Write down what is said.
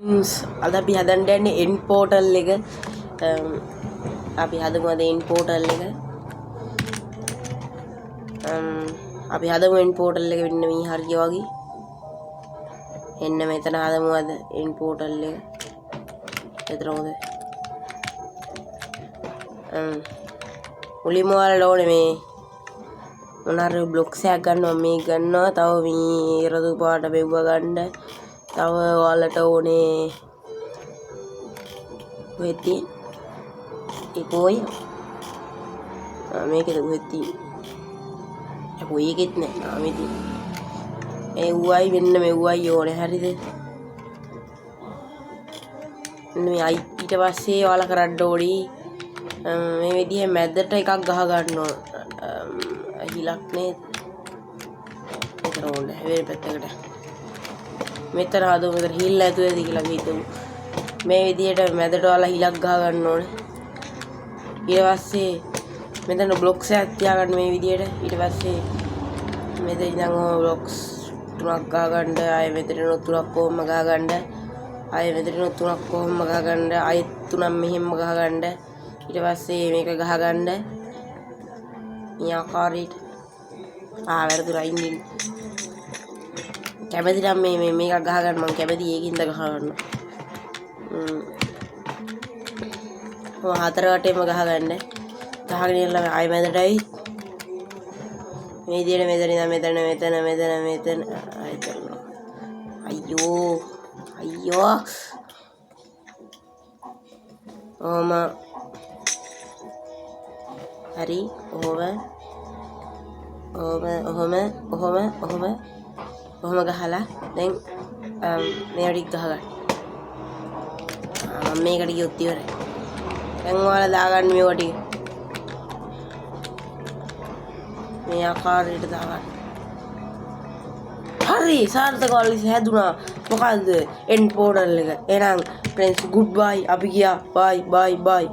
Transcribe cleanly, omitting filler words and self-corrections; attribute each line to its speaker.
Speaker 1: අද අපි හදන්න යන්නේ end portal එක. අපි හදමු අද end portal එක. අපි හදමු end portal එක වෙන්න මේ හරිය වගේ. එන්න මෙතන හදමු අද end portal එක. එතන හොඳ. මුලින්ම ඔයාලට ඕනේ මේ මොනාර බ්ලොක්ස් එකක් ගන්නවා මේ ගන්නවා. තව මේ රතු පාට මෙව්ව ගන්න. තව ඔයාලට ඕනේ වෙති ඒකෝයි මේකද වෙති ඒකෝයි එකෙත් නෑ මෙති ඒ උවයි වෙන්න මෙව්වයි ඕනේ හරිද මේ ඊට පස්සේ ඔයාලා කරන්න ඕනේ මේ විදිහේ මැදට එකක් ගහ ගන්න ඕන හිලක් නේ ඒතර ඕනේ හැබැයි පැත්තකට මෙතන හදමු මෙතන හිල් ඇතුලේද කියලා අපි හිතමු මේ විදිහට මැදට ඔයාලා හිලක් ගහ ගන්න ඕනේ ඊට පස්සේ මෙතන බ්ලොක්ස් එකක් තියාගන්න මේ විදිහට ඊට පස්සේ මෙතන ඉඳන් ඔය බ්ලොක්ස් තුනක් ගහ ගන්න ආයෙ මෙතන තුනක් කොහොම ගහ ගන්න ආයෙ මෙතන තුනක් කොහොම ගහ ගන්න ආයෙ තුනක් මෙහෙම ගහ ගන්න ඊට පස්සේ මේක ගහ ගන්න මේ ආකාරයට වැරදුනා ඉන්නේ කැමති නම් මේක ගහ ගන්න මම කැමති ඒකින්ද ගහ ගන්න හතර වටේම ගහ ගන්න ගහගෙන ඉන්න ආයෙ මැදටයි මේ විදිහට මෙතන ඉඳන් මෙතන අයියෝ ඕම හරි ඔහොම ගහලා දැන් මේකට ගහ ගන්න මම මේකට ගියොත් ඉවරයි දැන් ඔයාලා දාගන්න මේවා ටික මේ ආකාරයට දාගන්න හරි සාර්ථකව හැදුනා මොකද්ද end portal එක එහෙනම් friends goodbye අපි ගියා bye